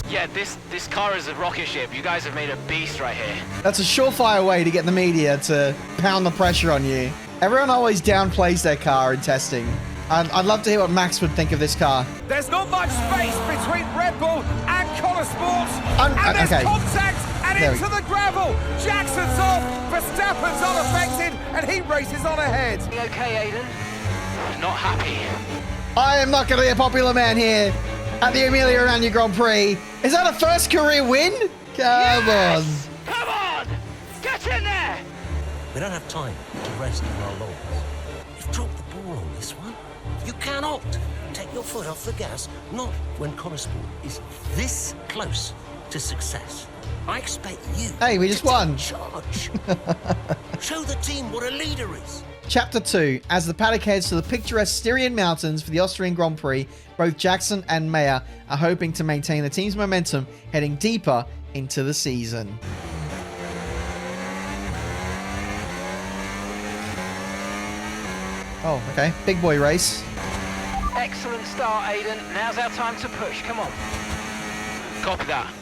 Yeah, this car is a rocket ship. You guys have made a beast right here. That's a surefire way to get the media to pound the pressure on you. Everyone always downplays their car in testing. I'd love to hear what Max would think of this car. There's not much space between Red Bull and Connor Sports. And there's contact and into the gravel. Jackson's off, Verstappen's unaffected, and he races on ahead. Okay, Aiden? Not happy. I am not going to be a popular man here at the Emilia Romagna Grand Prix. Is that a first career win? Come on. Come on! Get in there! We don't have time to rest on our laurels. You've dropped the ball on this one. You cannot take your foot off the gas, not when Connor Sport is this close to success. I expect you we just won. Charge. Show the team what a leader is. Chapter 2. As the paddock heads to the picturesque Styrian Mountains for the Austrian Grand Prix, both Jackson and Meyer are hoping to maintain the team's momentum heading deeper into the season. Oh, okay. Big boy race. Excellent start, Aiden. Now's our time to push. Come on. Copy that.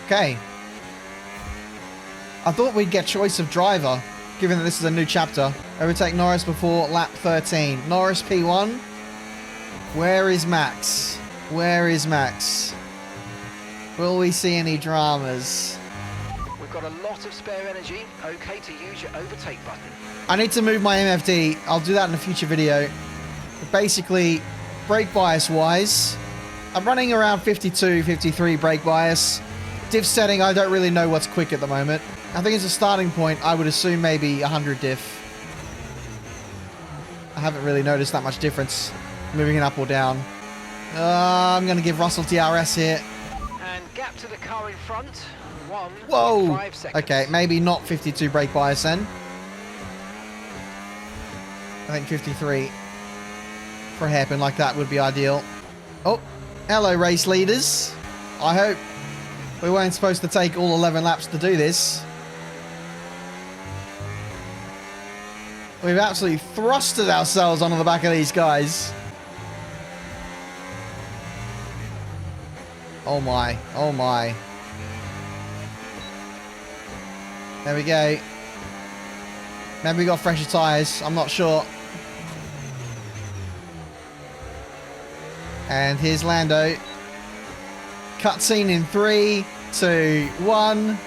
Okay. I thought we'd get choice of driver, given that this is a new chapter. Overtake Norris before lap 13. Norris P1. Where is Max? Where is Max? Will we see any dramas? We've got a lot of spare energy. Okay to use your overtake button. I need to move my MFD. I'll do that in a future video. But basically, brake bias wise, I'm running around 52, 53 brake bias. Diff setting, I don't really know what's quick at the moment. I think as a starting point, I would assume maybe 100 diff. I haven't really noticed that much difference moving it up or down. I'm going to give Russell DRS here. And gap to the car in front. Whoa. 5 seconds. Okay, maybe not 52 brake bias then. I think 53 for a hairpin like that would be ideal. Oh, hello race leaders. I hope we weren't supposed to take all 11 laps to do this. We've absolutely thrusted ourselves onto the back of these guys. Oh my, oh my. There we go. Maybe we got fresher tyres, I'm not sure. And here's Lando. Cutscene in 3, 2, 1.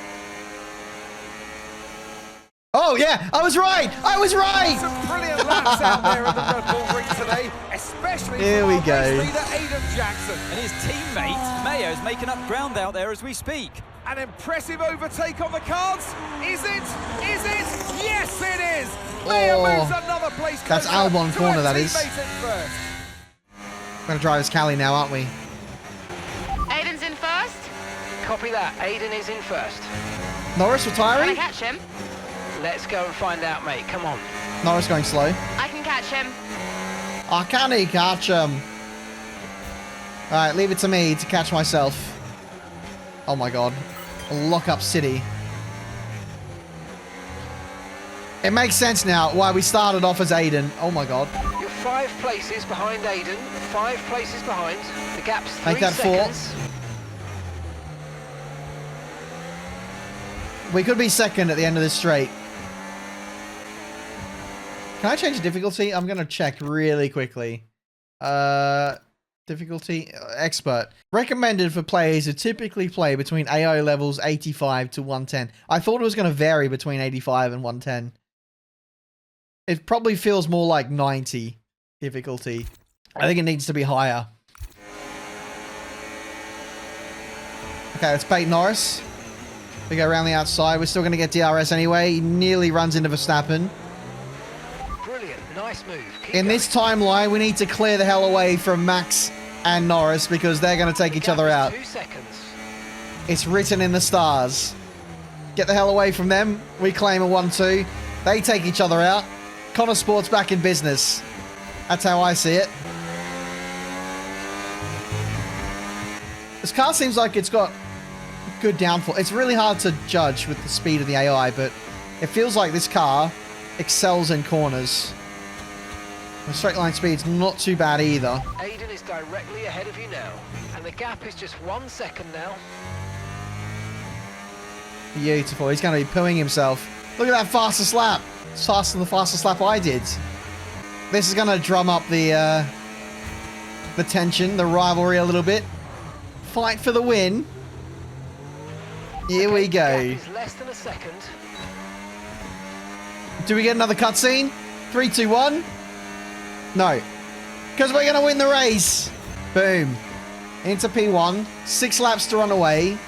Oh yeah, I was right! I was right! Some brilliant laps out there at the Red Bull Ring today, especially Here from we our go. race leader Aiden Jackson. And his teammate, Mayo's making up ground out there as we speak. An impressive overtake on the cards. Is it? Is it? Yes, it is. Mayo moves another place That's closer Albon to corner, her that is. teammate in first. We're going to drive as Cali now, aren't we? Aiden's in first. Copy that. Aiden is in first. Norris Can retiring? I catch him? Let's go and find out, mate. Come on. Norris going slow. I can catch him. Oh, can he catch him? Alright, leave it to me to catch myself. Oh my god. Lock-up city. It makes sense now why we started off as Aiden. Oh my god. You're 5 places behind Aiden. 5 places behind. The gap's 3 Make that 4. seconds. We could be second at the end of this straight. Can I change the difficulty? I'm going to check really quickly. Difficulty? Expert. Recommended for players who typically play between AI levels 85 to 110. I thought it was going to vary between 85 and 110. It probably feels more like 90 difficulty. I think it needs to be higher. Okay, let's bait Norris. We go around the outside. We're still going to get DRS anyway. He nearly runs into Verstappen. Brilliant. Nice move. Keep In going. this timeline, we need to clear the hell away from Max and Norris because they're going to take each Gap other is out. 2 seconds. It's written in the stars. Get the hell away from them. We claim a 1-2. They take each other out. Connor Sport's back in business. That's how I see it. This car seems like it's got good downforce. It's really hard to judge with the speed of the AI, but it feels like this car excels in corners. The straight line speed's not too bad either. Aiden is directly ahead of you now, and the gap is just 1 second now. Beautiful. He's going to be pooing himself. Look at that fastest lap. It's faster than the fastest lap I did. This is going to drum up the tension, the rivalry a little bit. Fight for the win. Here we go. The gap is less than a second. Do we get another cutscene? 3, 2, 1. No. Because we're going to win the race. Boom. Into P1. 6 laps to run away.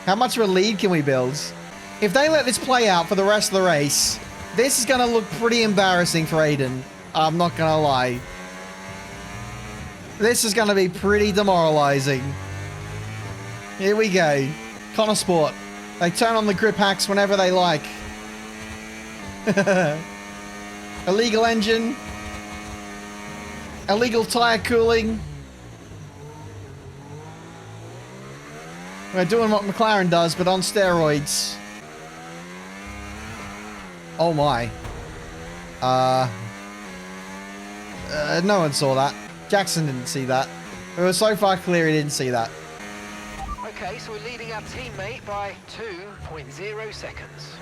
How much of a lead can we build? If they let this play out for the rest of the race, this is going to look pretty embarrassing for Aiden. I'm not going to lie. This is going to be pretty demoralizing. Here we go. Connor Sport. They turn on the grip hacks whenever they like. Illegal engine. Illegal tire cooling. We're doing what McLaren does, but on steroids. Oh my. No one saw that. Jackson didn't see that. It was so far clear he didn't see that. Okay, so we're leading our teammate by 2.0 seconds.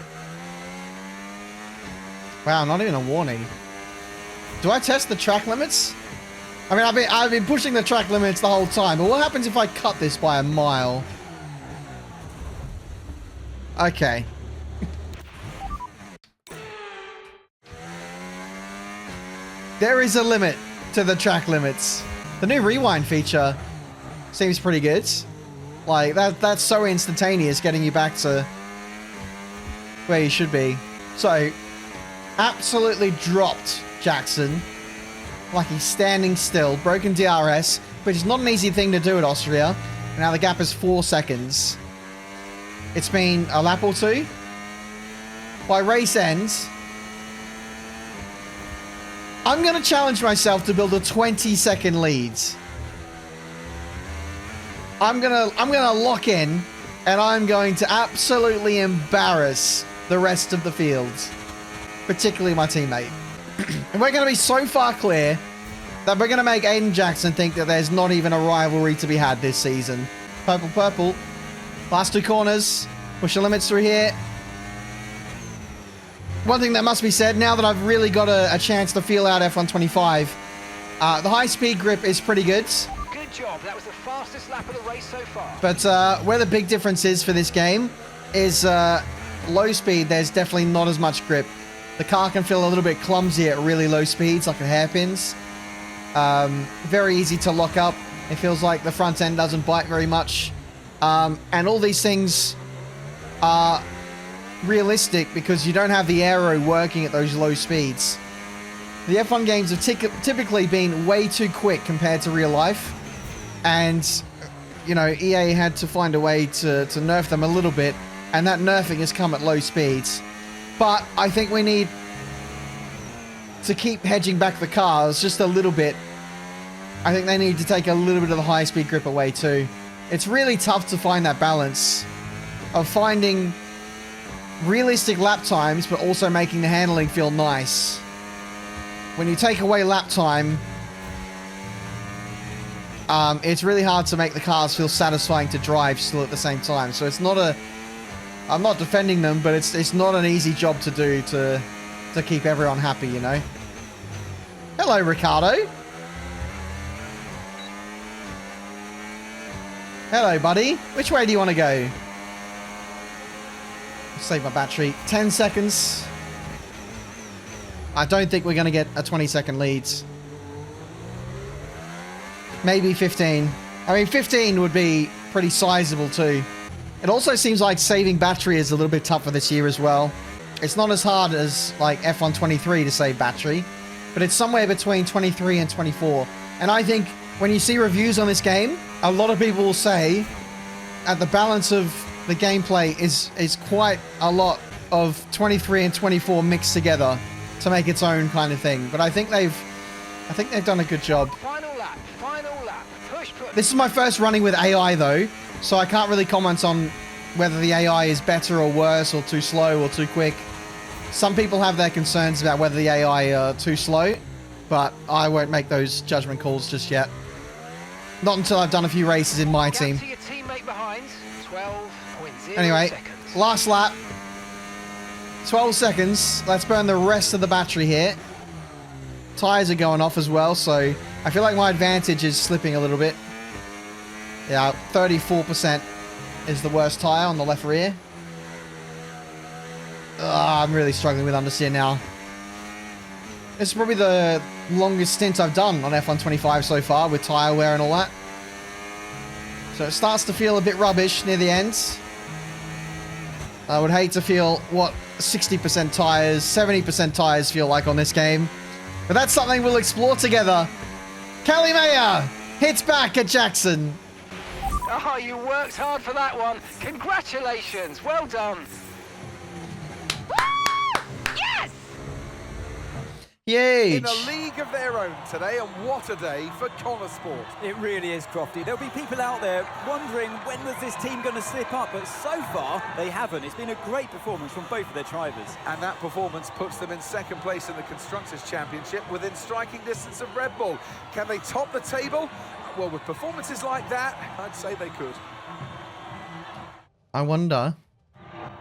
Wow, not even a warning. Do I test the track limits? I mean, I've been pushing the track limits the whole time, but what happens if I cut this by a mile? Okay. There is a limit to the track limits. The new rewind feature seems pretty good. Like, that's so instantaneous, getting you back to where you should be. So, absolutely dropped Jackson. Like he's standing still. Broken DRS, which is not an easy thing to do at Austria. And now the gap is 4 seconds. It's been a lap or two. By race ends, I'm going to challenge myself to build a 20-second lead. I'm gonna lock in, and I'm going to absolutely embarrass the rest of the field, particularly my teammate. And we're going to be so far clear that we're going to make Aiden Jackson think that there's not even a rivalry to be had this season. Purple, purple. Last 2 corners. Push the limits through here. One thing that must be said, now that I've really got a chance to feel out F125, the high-speed grip is pretty good. Good job. That was the fastest lap of the race so far. But where the big difference is for this game is low speed, there's definitely not as much grip. The car can feel a little bit clumsy at really low speeds, like at hairpins. Very easy to lock up. It feels like the front end doesn't bite very much. And all these things are realistic because you don't have the aero working at those low speeds. The F1 games have typically been way too quick compared to real life. And, you know, EA had to find a way to nerf them a little bit. And that nerfing has come at low speeds. But I think we need to keep hedging back the cars just a little bit. I think they need to take a little bit of the high-speed grip away too. It's really tough to find that balance of finding realistic lap times, but also making the handling feel nice. When you take away lap time, it's really hard to make the cars feel satisfying to drive still at the same time. So it's not a... I'm not defending them, but it's not an easy job to do to keep everyone happy, you know? Hello, Ricardo. Hello, buddy. Which way do you want to go? Save my battery. 10 seconds. I don't think we're going to get a 20-second lead. Maybe 15. I mean, 15 would be pretty sizable too. It also seems like saving battery is a little bit tougher this year as well. It's not as hard as like F1 23 to save battery, but it's somewhere between 23 and 24. And I think when you see reviews on this game, a lot of people will say that the balance of the gameplay is quite a lot of 23 and 24 mixed together to make its own kind of thing. But I think they've done a good job. Final lap, push. This is my first running with AI though, so I can't really comment on whether the AI is better or worse or too slow or too quick. Some people have their concerns about whether the AI are too slow, but I won't make those judgment calls just yet. Not until I've done a few races in my team. To your teammate behind, 12.0 Anyway, seconds. last lap. 12 seconds. Let's burn the rest of the battery here. Tires are going off as well, so I feel like my advantage is slipping a little bit. Yeah, 34% is the worst tire on the left rear. I'm really struggling with understeer now. This is probably the longest stint I've done on F125 so far with tire wear and all that. So it starts to feel a bit rubbish near the end. I would hate to feel what 60% tires, 70% tires feel like on this game. But that's something we'll explore together. Kelly Mayer hits back at Jackson. Oh, you worked hard for that one. Congratulations. Well done. Yes! Yay! In a league of their own today, and what a day for Connor Sport. It really is, Crofty. There'll be people out there wondering when was this team going to slip up, but so far they haven't. It's been a great performance from both of their drivers. And that performance puts them in second place in the Constructors' Championship within striking distance of Red Bull. Can they top the table? Well, with performances like that, I'd say they could. I wonder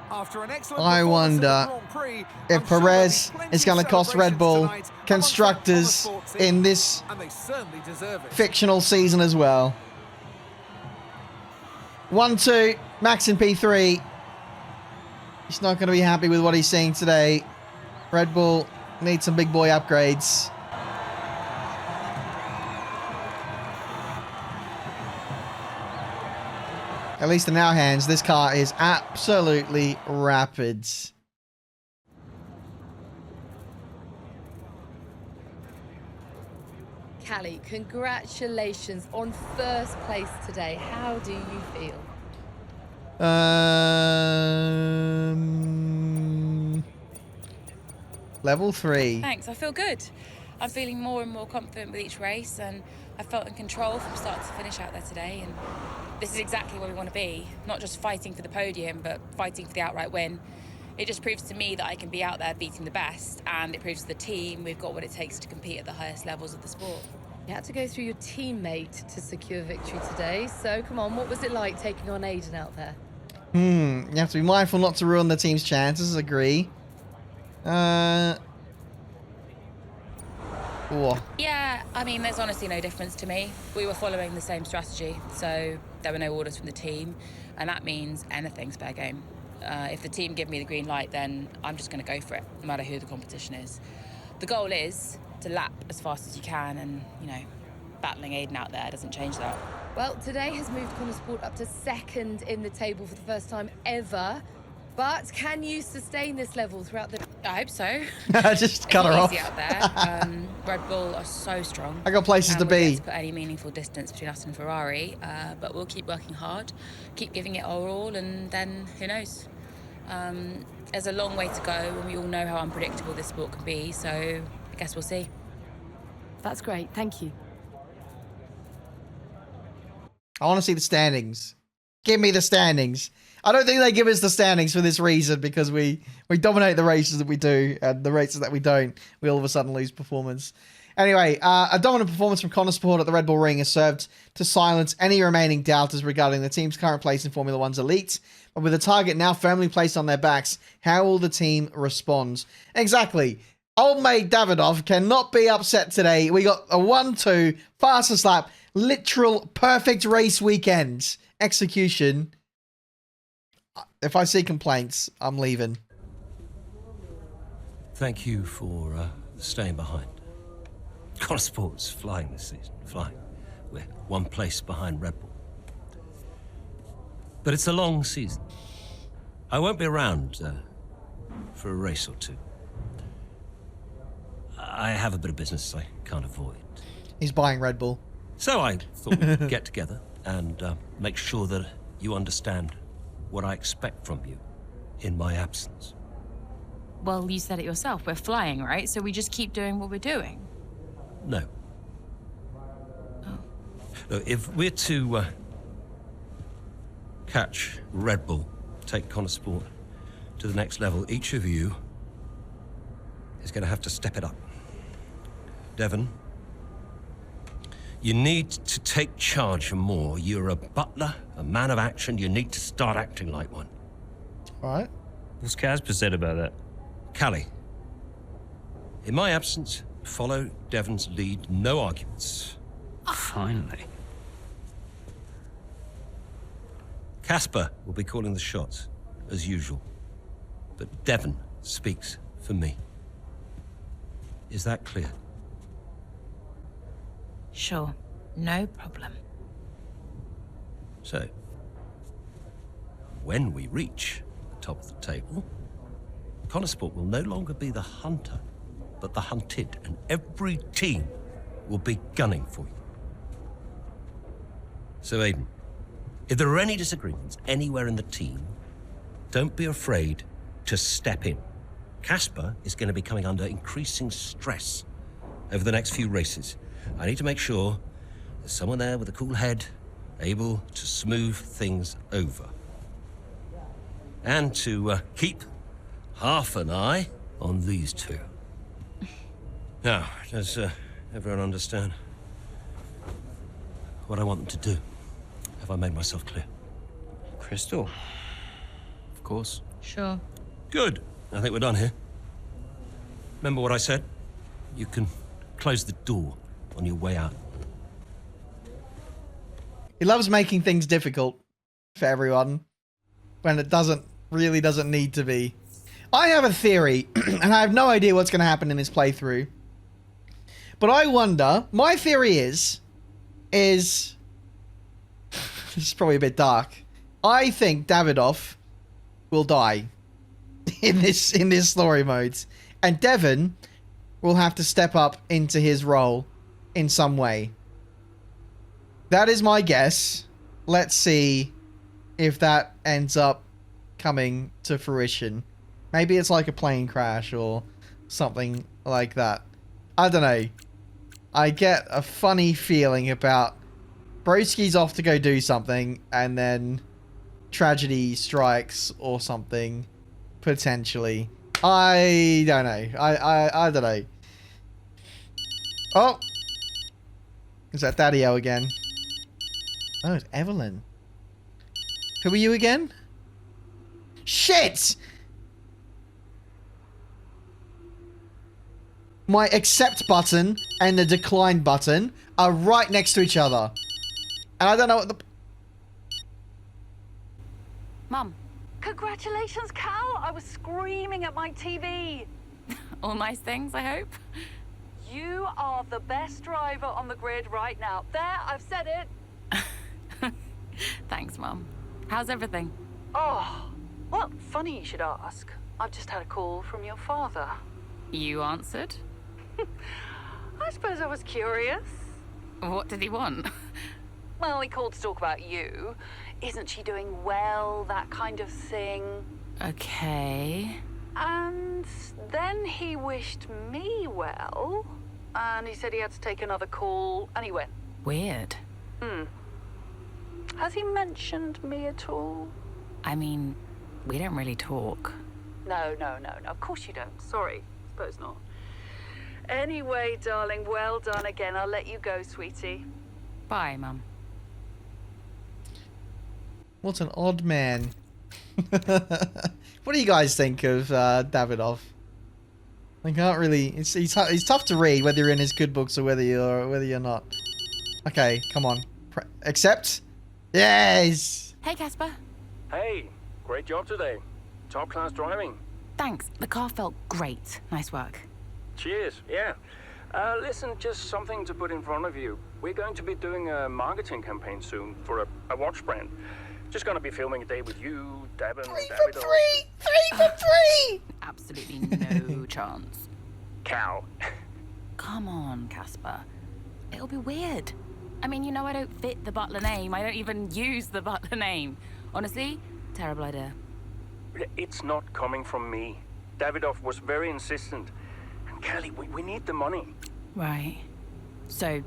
After an excellent performance at the Grand Prix, if I'm sure Perez there'll be plenty is going to of cost Red Bull celebrations tonight Constructors amongst that Connor Sport team, in this and they certainly deserve it. fictional season as well. 1-2, Max in P3. He's not going to be happy with what he's seeing today. Red Bull needs some big boy upgrades. At least in our hands, this car is absolutely rapid. Callie, congratulations on first place today. How do you feel? Level 3. Thanks, I feel good. I'm feeling more and more confident with each race, and I felt in control from start to finish out there today, and this is exactly where we want to be. Not just fighting for the podium, but fighting for the outright win. It just proves to me that I can be out there beating the best, and it proves to the team we've got what it takes to compete at the highest levels of the sport. You had to go through your teammate to secure victory today, so come on, what was it like taking on Aiden out there? You have to be mindful not to ruin the team's chances, agree. Yeah, I mean, there's honestly no difference to me. We were following the same strategy, so there were no orders from the team, and that means anything's fair game. If the team give me the green light, then I'm just going to go for it, no matter who the competition is. The goal is to lap as fast as you can, and, you know, battling Aiden out there doesn't change that. Well, today has moved Connor Sport up to second in the table for the first time ever. But can you sustain this level throughout the... I hope so. Just cut her off. It's not easy out there. Red Bull are so strong. I got places to we'll be. get to put any meaningful distance between us and Ferrari, but we'll keep working hard, keep giving it our all, and then who knows? There's a long way to go, and we all know how unpredictable this sport can be, so I guess we'll see. That's great, thank you. I want to see the standings. Give me the standings. I don't think they give us the standings for this reason, because we dominate the races that we do, and the races that we don't, we all of a sudden lose performance. Anyway, a dominant performance from Connor Sport at the Red Bull Ring has served to silence any remaining doubters regarding the team's current place in Formula One's elite. But with a target now firmly placed on their backs, how will the team respond? Exactly. Old mate Davidoff cannot be upset today. We got a 1-2, fastest lap, literal perfect race weekend. Execution. If I see complaints, I'm leaving. Thank you for staying behind. Connor Sport's flying this season, flying. We're one place behind Red Bull. But it's a long season. I won't be around for a race or two. I have a bit of business I can't avoid. He's buying Red Bull. So I thought we'd get together and make sure that you understand what I expect from you in my absence. Well, you said it yourself. We're flying, right? So we just keep doing what we're doing. No. Oh. Look, if we're to catch Red Bull, take Connor Sport to the next level, each of you is going to have to step it up. Devon, you need to take charge more. You're a butler, a man of action. You need to start acting like one. All right. What's Casper said about that? Callie, in my absence, follow Devon's lead. No arguments. Finally. Casper will be calling the shots, as usual. But Devon speaks for me. Is that clear? Sure, no problem. So, when we reach the top of the table, Connorsport will no longer be the hunter, but the hunted, and every team will be gunning for you. So, Aiden, if there are any disagreements anywhere in the team, don't be afraid to step in. Casper is going to be coming under increasing stress over the next few races. I need to make sure there's someone there with a cool head, able to smooth things over. And to keep half an eye on these two. Now, does everyone understand what I want them to do? Have I made myself clear? Crystal. Of course. Sure. Good. I think we're done here. Remember what I said? You can close the door on your way out. He loves making things difficult for everyone when it really doesn't need to be. I have a theory, and I have no idea what's going to happen in this playthrough. But I wonder, my theory is this is probably a bit dark. I think Davidoff will die in this story mode, and Devon will have to step up into his role in some way. That is my guess. Let's see if that ends up coming to fruition. Maybe it's like a plane crash or something like that. I don't know. I get a funny feeling about Broski's off to go do something and then tragedy strikes or something, potentially. I don't know. I don't know. Oh! Is that Daddy-O again? Oh, it's Evelyn. Who are you again? Shit! My accept button and the decline button are right next to each other. And I don't know what the... Mum. Congratulations, Cal! I was screaming at my TV. All nice things, I hope. You are the best driver on the grid right now. There, I've said it. Thanks, Mum. How's everything? Oh, well, funny you should ask. I've just had a call from your father. You answered? I suppose I was curious. What did he want? Well, he called to talk about you. Isn't she doing well? That kind of thing. Okay. And then he wished me well. And he said he had to take another call. And he went. Weird. Has he mentioned me at all? I mean, we don't really talk. No. Of course you don't. Sorry. Suppose not. Anyway, darling, well done again. I'll let you go, sweetie. Bye, Mum. What an odd man. What do you guys think of Davidoff? I can't really... He's tough to read, whether you're in his good books or whether you're not. Okay, come on. Accept? Yes! Hey, Casper. Hey, great job today. Top class driving. Thanks. The car felt great. Nice work. Cheers, yeah. Listen, just something to put in front of you. We're going to be doing a marketing campaign soon for a watch brand. Just gonna be filming a day with you, Devon, Three for three! Absolutely no chance. Cow. Come on, Casper. It'll be weird. I mean, you know I don't fit the Butler name. I don't even use the Butler name. Honestly, terrible idea. It's not coming from me. Davidoff was very insistent. And Kelly, we need the money. Right. So,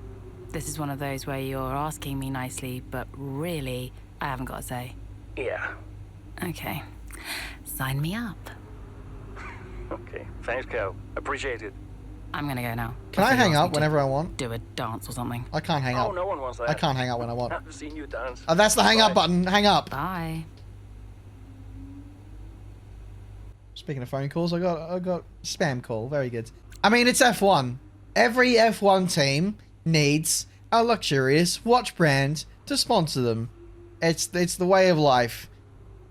this is one of those where you're asking me nicely, but really, I haven't got a say. Yeah. Okay. Sign me up. Okay, Thanks, Cal. Appreciate it. I'm gonna go now. Can I hang up whenever I want? Do a dance or something. I can't hang up. Oh, no one wants that. I can't hang up when I want. I've seen you dance. Oh, that's the hang up button. Hang up. Bye. Speaking of phone calls, I got spam call. Very good. I mean, it's F1. Every F1 team needs a luxurious watch brand to sponsor them. It's the way of life.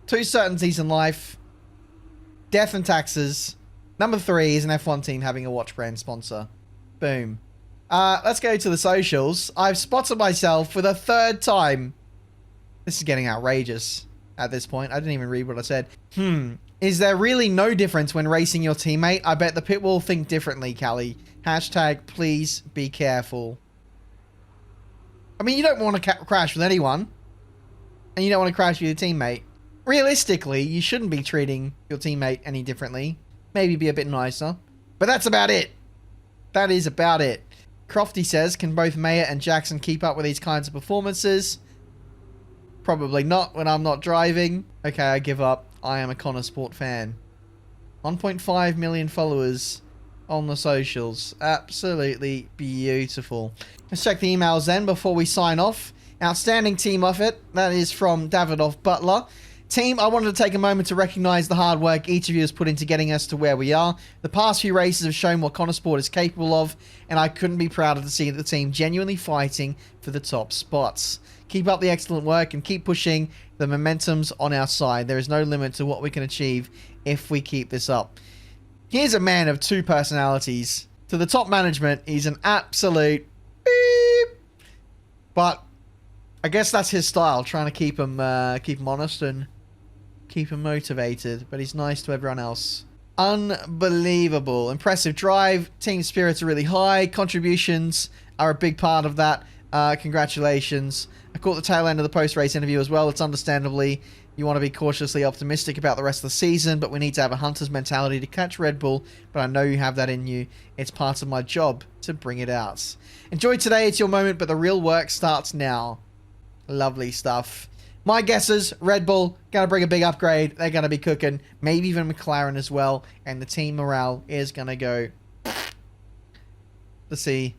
Two certainties in life: death and taxes. Number 3 is an F1 team having a watch brand sponsor. Boom. Let's go to the socials. I've spotted myself for the 3rd time. This is getting outrageous at this point. I didn't even read what I said. Is there really no difference when racing your teammate? I bet the pit will think differently, Callie. Hashtag please be careful. I mean, you don't want to crash with anyone. And you don't want to crash with your teammate. Realistically, you shouldn't be treating your teammate any differently. Maybe be a bit nicer. But that's about it. That is about it. Crofty says, can both Maya and Jackson keep up with these kinds of performances? Probably not when I'm not driving. Okay, I give up. I am a Connor Sport fan. 1.5 million followers on the socials. Absolutely beautiful. Let's check the emails then before we sign off. Outstanding team effort. That is from Davidoff Butler. Team, I wanted to take a moment to recognise the hard work each of you has put into getting us to where we are. The past few races have shown what Connor Sport is capable of, and I couldn't be prouder to see the team genuinely fighting for the top spots. Keep up the excellent work and keep pushing. The momentum's on our side. There is no limit to what we can achieve if we keep this up. Here's a man of 2 personalities. To the top management, he's an absolute beep. But I guess that's his style, trying to keep him honest and keep him motivated. But he's nice to everyone else. Unbelievable. Impressive drive. Team spirits are really high. Contributions are a big part of that. Congratulations. I caught the tail end of the post-race interview as well. It's understandably you want to be cautiously optimistic about the rest of the season, but we need to have a hunter's mentality to catch Red Bull, but I know you have that in you. It's part of my job to bring it out. Enjoy today, it's your moment, but the real work starts now. Lovely stuff. My guesses, Red Bull, going to bring a big upgrade. They're going to be cooking, maybe even McLaren as well, and the team morale is going to go. Let's see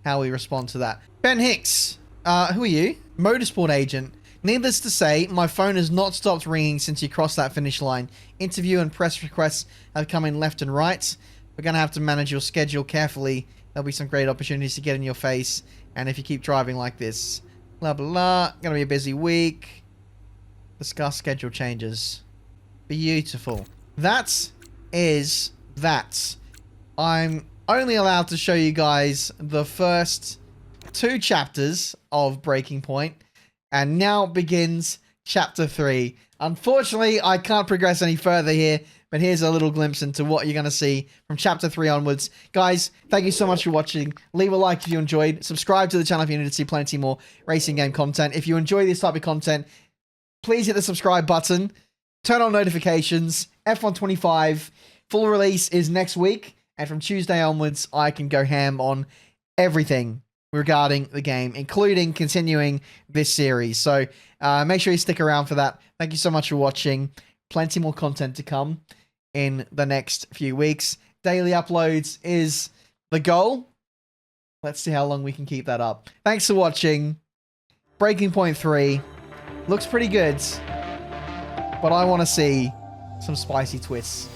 how we respond to that. Ben Hicks, who are you? Motorsport agent. Needless to say, my phone has not stopped ringing since you crossed that finish line. Interview and press requests have come in left and right. We're going to have to manage your schedule carefully. There'll be some great opportunities to get in your face. And if you keep driving like this, blah, blah, blah. Going to be a busy week. Discuss schedule changes. Beautiful. That is that. I'm only allowed to show you guys the first 2 chapters of Breaking Point. And now begins Chapter 3. Unfortunately, I can't progress any further here, but here's a little glimpse into what you're going to see from Chapter 3 onwards. Guys, thank you so much for watching. Leave a like if you enjoyed. Subscribe to the channel if you need to see plenty more racing game content. If you enjoy this type of content, please hit the subscribe button. Turn on notifications. F125 full release is next week. And from Tuesday onwards, I can go ham on everything regarding the game, including continuing this series. So make sure you stick around for that. Thank you so much for watching. Plenty more content to come in the next few weeks. Daily uploads is the goal. Let's see how long we can keep that up. Thanks for watching. Breaking Point 3 looks pretty good, but I want to see some spicy twists.